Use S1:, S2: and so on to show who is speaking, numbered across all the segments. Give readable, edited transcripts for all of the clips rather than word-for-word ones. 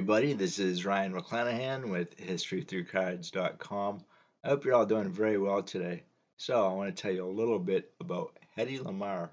S1: everybody, this is Ryan McClanahan with historythroughcards.com. I hope you're all doing very well today. So I want to tell you a little bit about Hedy Lamarr,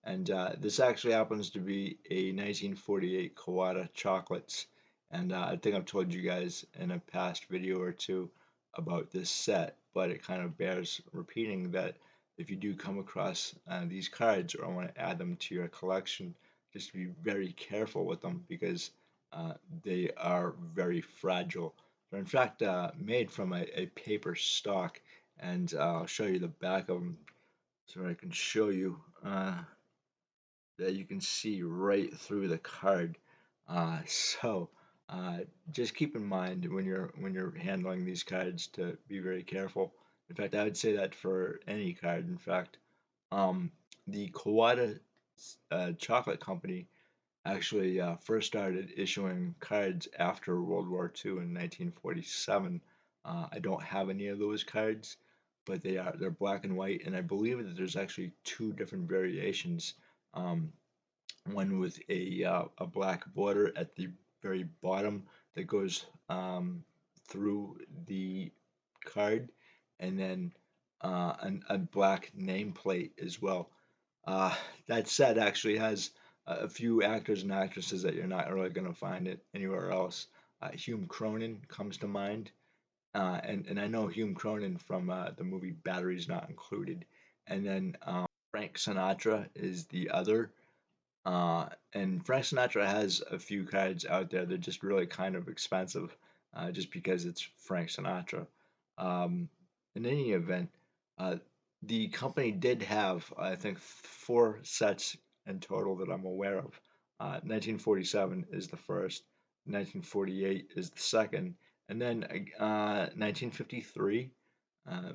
S1: and this actually happens to be a 1948 Kawada chocolates, and I think I've told you guys in a past video or two about this set, but it kind of bears repeating that if you do come across these cards or want to add them to your collection, just be very careful with them because uh, they are very fragile. They're in fact made from a paper stock, and I'll show you the back of them so I can show you that you can see right through the card. So uh, just keep in mind when you're handling these cards to be very careful. In fact, I would say that for any card. In fact, um, the Kawada Chocolate Company actually first started issuing cards after World War II in 1947. I don't have any of those cards, but they're black and white, and I believe that there's actually two different variations. Um, One with a black border at the very bottom that goes through the card, and then a black nameplate as well. Uh, that set actually has a few actors and actresses that you're not really going to find it anywhere else. Hume Cronin comes to mind, and I know Hume Cronin from the movie Batteries Not Included, and then Frank Sinatra is the other. And Frank Sinatra has a few cards out there. They're just really kind of expensive, just because it's Frank Sinatra. Um, in any event, uh, the company did have, I think, four sets in total that I'm aware of. 1947 is the first, 1948 is the second, and then 1953,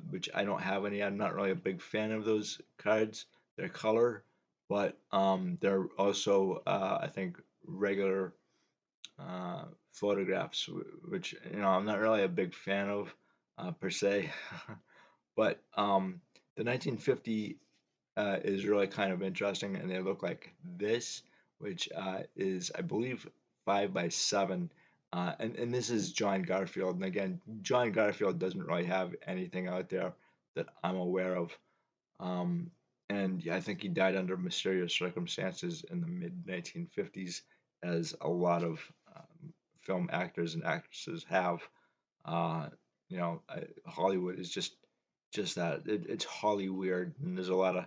S1: which I don't have any. I'm not really a big fan of those cards. Their color, but they're also I think regular photographs, which I'm not really a big fan of per se. But the 1950 is really kind of interesting, and they look like this, which is I believe 5 by 7. And this is John Garfield, and again, John Garfield doesn't really have anything out there that I'm aware of. Um, and yeah, I think he died under mysterious circumstances in the mid 1950s, as a lot of film actors and actresses have. Uh, Hollywood is just that it's Hollyweird, and there's a lot of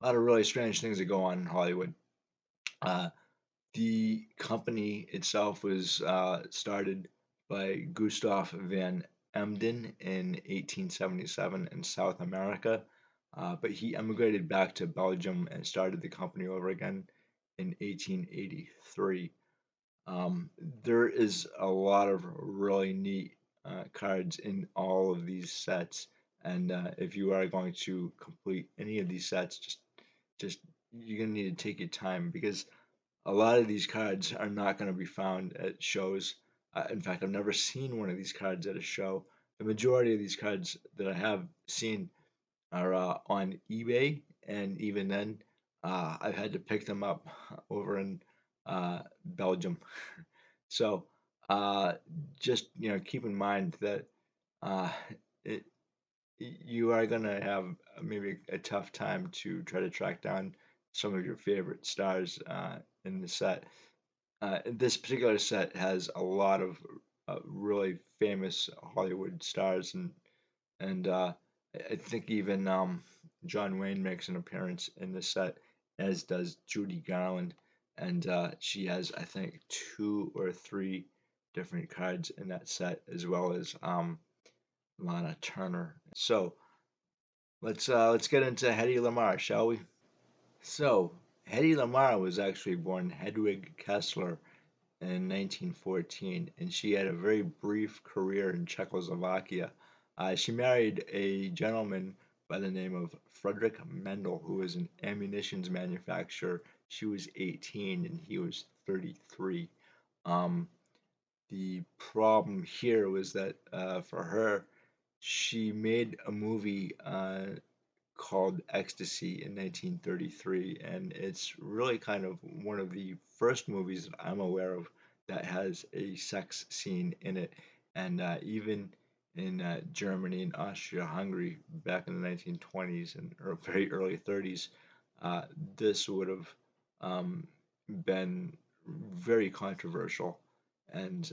S1: really strange things that go on in Hollywood. Uh, the company itself was started by Gustav van Emden in 1877 in South America, but he emigrated back to Belgium and started the company over again in 1883. There is a lot of really neat cards in all of these sets, and if you are going to complete any of these sets, just you're gonna need to take your time because a lot of these cards are not going to be found at shows. In fact, I've never seen one of these cards at a show. The majority of these cards that I have seen are on eBay, and even then, I've had to pick them up over in Belgium. So uh, just keep in mind that uh, it, you are going to have maybe a tough time to try to track down some of your favorite stars in the set. This particular set has a lot of really famous Hollywood stars, and I think even John Wayne makes an appearance in this set, as does Judy Garland, and she has I think two or three different cards in that set, as well as Lana Turner. So let's get into Hedy Lamarr, shall we? So Hedy Lamarr was actually born Hedwig Kessler in 1914, and she had a very brief career in Czechoslovakia. She married a gentleman by the name of Frederick Mendel, who was an ammunitions manufacturer. She was 18 and he was 33. Um, the problem here was that for her, she made a movie called Ecstasy in 1933, and it's really kind of one of the first movies that I'm aware of that has a sex scene in it, and even in Germany and Austria-Hungary back in the 1920s and or very early 30s, uh, this would have um, been very controversial, and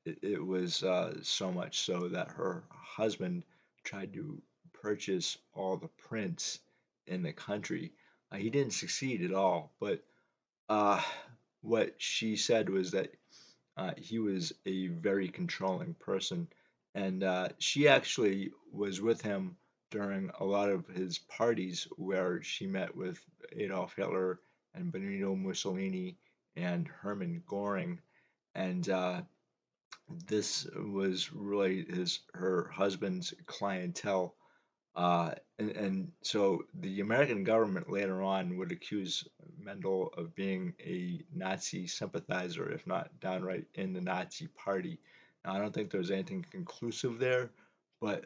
S1: it was so much so that her husband tried to purchase all the prints in the country. He didn't succeed at all, but uh, what she said was that he was a very controlling person, and she actually was with him during a lot of his parties where she met with Adolf Hitler and Benito Mussolini and Hermann Goring, and this was really her husband's clientele. And so the American government later on would accuse Mendel of being a Nazi sympathizer, if not downright in the Nazi party. Now, I don't think there was anything conclusive there, but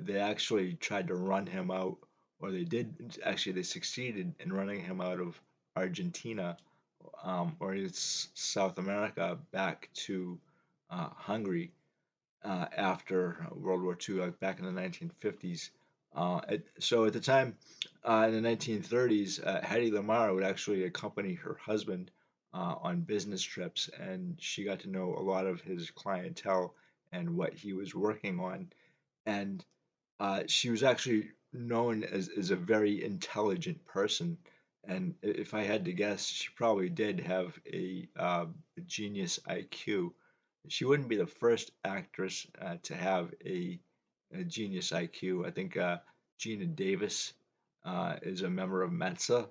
S1: they actually tried to run him out, or they did, actually, they succeeded in running him out of Argentina, or it's South America, back to Hungary after World War II, like back in the 1950s. So at the time, in the 1930s, Hedy Lamarr would actually accompany her husband on business trips, and she got to know a lot of his clientele and what he was working on. And she was actually known as a very intelligent person. And if I had to guess, she probably did have a genius IQ. She wouldn't be the first actress to have a genius IQ. I think Gina Davis is a member of Mensa,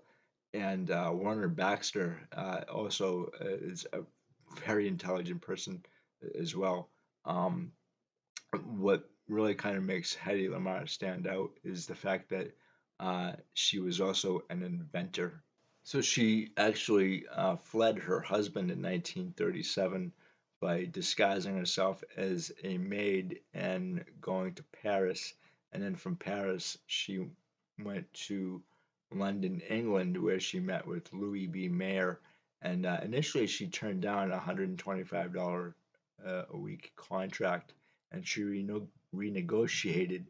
S1: and Warner Baxter also is a very intelligent person as well. Um, what really kind of makes Hedy Lamarr stand out is the fact that she was also an inventor. So she actually fled her husband in 1937 by disguising herself as a maid and going to Paris. And then from Paris, she went to London, England, where she met with Louis B. Mayer. And initially, she turned down a $125 a week contract, and she renegotiated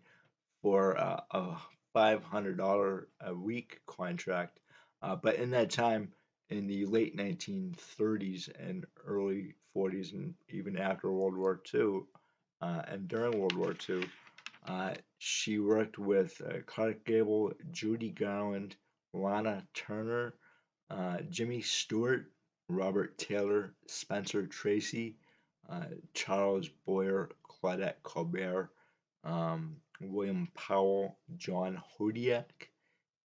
S1: for a $500 a week contract. But in that time, in the late 1930s and early 40s, and even after World War II and during World War II, she worked with Clark Gable, Judy Garland, Lana Turner, Jimmy Stewart, Robert Taylor, Spencer Tracy, Charles Boyer, Claudette Colbert, William Powell, John Hodiak,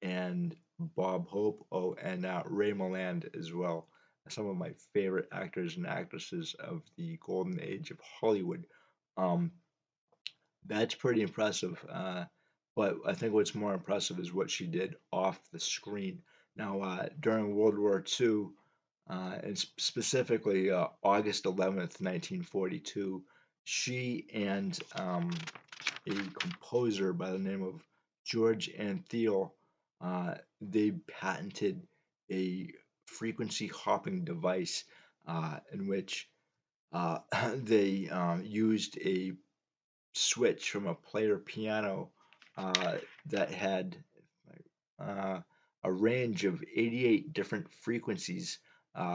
S1: and Bob Hope. Oh, and Ray Milland as well. Some of my favorite actors and actresses of the golden age of Hollywood. Um, that's pretty impressive. But I think what's more impressive is what she did off the screen. Now, during World War II, and specifically August 11th, 1942, she and a composer by the name of George Antheil, they patented a frequency hopping device in which they used a switch from a player piano uh, that had uh, a range of 88 different frequencies,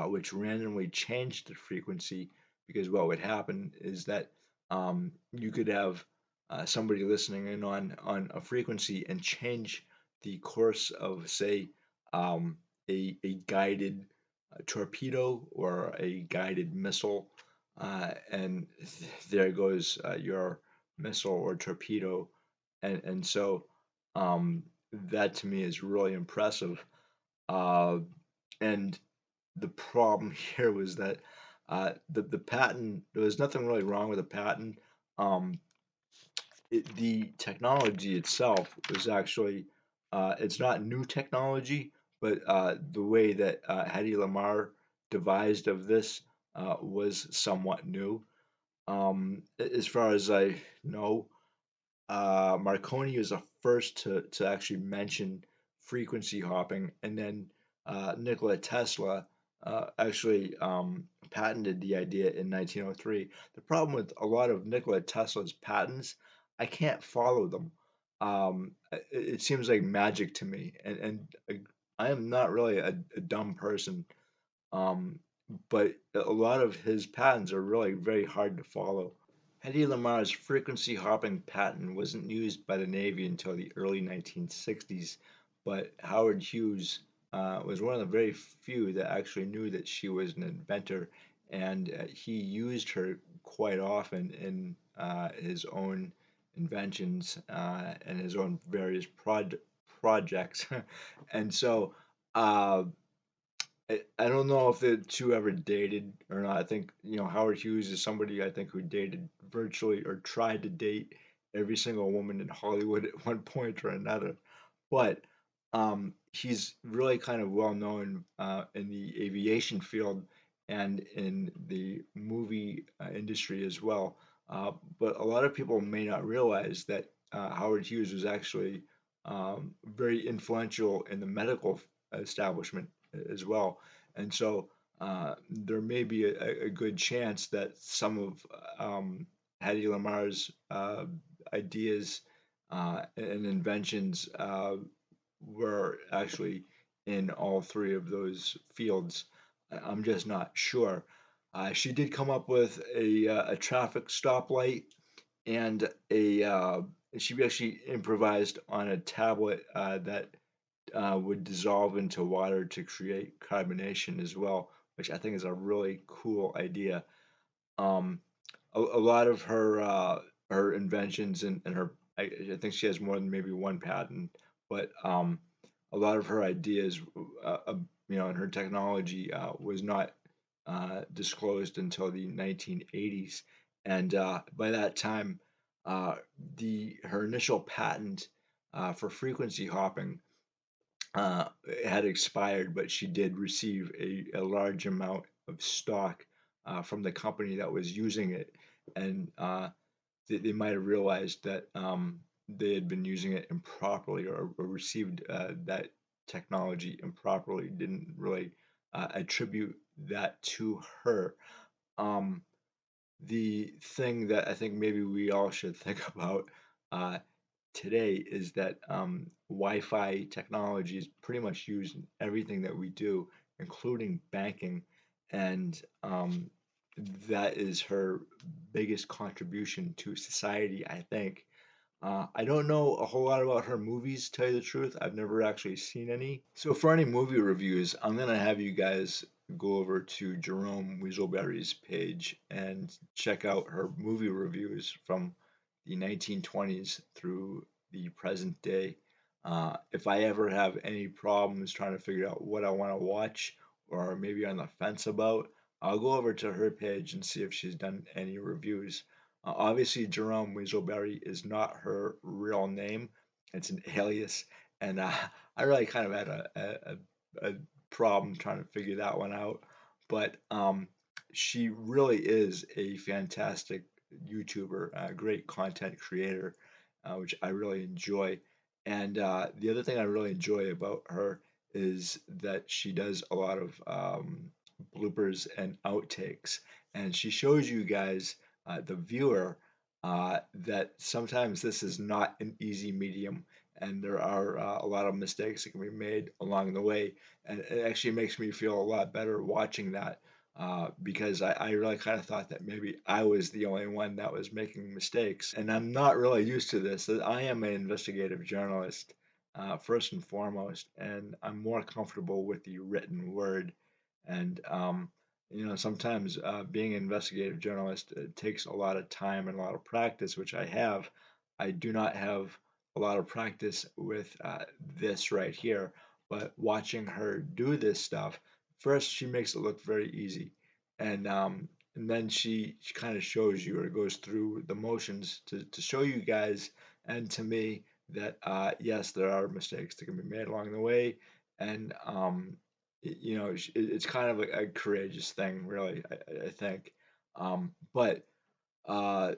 S1: which randomly changed the frequency because what would happen is that you could have somebody listening in on a frequency and change the course of, say, um, a guided torpedo or a guided missile, and there goes your missile or torpedo, and so um, that to me is really impressive. Uh, and the problem here was that the patent, there was nothing really wrong with the patent. Um, the technology itself was actually, it's not new technology, but the way that Hedy Lamarr devised of this was somewhat new. As far as I know, Marconi was the first to actually mention frequency hopping, and then Nikola Tesla. actually patented the idea in 1903. The problem with a lot of Nikola Tesla's patents, I can't follow them. It seems like magic to me, and I am not really a dumb person, um, but a lot of his patents are really very hard to follow. Hedy Lamarr's frequency hopping patent wasn't used by the Navy until the early 1960s, but Howard Hughes was one of the very few that actually knew that she was an inventor, and he used her quite often in his own inventions and his own various projects. And so uh, I don't know if the two ever dated or not. I think, Howard Hughes is somebody I think who dated virtually or tried to date every single woman in Hollywood at one point or another. But he's really kind of well known in the aviation field and in the movie industry as well. But a lot of people may not realize that Howard Hughes was actually very influential in the medical establishment as well. And so there may be a good chance that some of Hedy Lamarr's ideas and inventions were actually in all three of those fields. I'm just not sure. She did come up with a traffic stoplight and a she actually improvised on a tablet that would dissolve into water to create carbonation as well, which I think is a really cool idea. Um, a lot of her inventions and her I think she has more than maybe one patent, but a lot of her ideas, and her technology was not disclosed until the 1980s, and by that time, uh, the her initial patent for frequency hopping had expired, but she did receive a large amount of stock from the company that was using it, and they might have realized that they had been using it improperly or received that technology improperly, didn't really attribute that to her. Um, the thing that I think maybe we all should think about uh, today is that Wi-Fi technology is pretty much used in everything that we do, including banking, and that is her biggest contribution to society, I think. I don't know a whole lot about her movies, to tell you the truth. I've never actually seen any. So for any movie reviews, I'm gonna have you guys go over to Jerome Weaselberry's page and check out her movie reviews from the 1920s through the present day. If I ever have any problems trying to figure out what I want to watch or maybe on the fence about, I'll go over to her page and see if she's done any reviews. Obviously, Jerome Weaselberry is not her real name; it's an alias, and I really kind of had a problem trying to figure that one out. But she really is a fantastic YouTuber, a great content creator, which I really enjoy. And the other thing I really enjoy about her is that she does a lot of bloopers and outtakes, and she shows you guys, the viewer, that sometimes this is not an easy medium, and there are a lot of mistakes that can be made along the way. And it actually makes me feel a lot better watching that because I really kind of thought that maybe I was the only one that was making mistakes. And I'm not really used to this. I am an investigative journalist, first and foremost, and I'm more comfortable with the written word. And, sometimes being an investigative journalist takes a lot of time and a lot of practice, which I have. I do not have a lot of practice with this right here, but watching her do this stuff, first she makes it look very easy, and then she kind of shows you or goes through the motions to show you guys and to me that yes, there are mistakes that can be made along the way, and it's kind of a courageous thing, really, I think. But uh,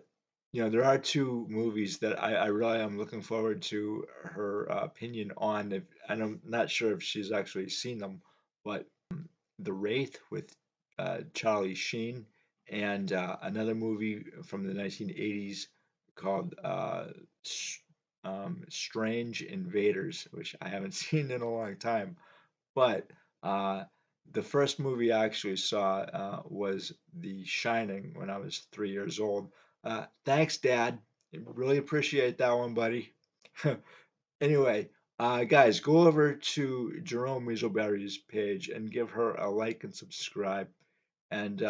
S1: there are two movies that I really am looking forward to her opinion on. If and I'm not sure if she's actually seen them, but The Wraith with Charlie Sheen, and another movie from the 1980s called Strange Invaders, which I haven't seen in a long time. But uh, the first movie I actually saw was The Shining when I was 3 years old. Thanks, Dad. Really appreciate that one, buddy. Anyway, guys, go over to Jerome Weaselberry's page and give her a like and subscribe. And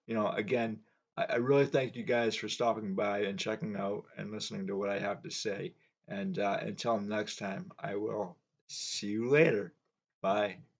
S1: again, I really thank you guys for stopping by and checking out and listening to what I have to say. And until next time, I will see you later. Bye.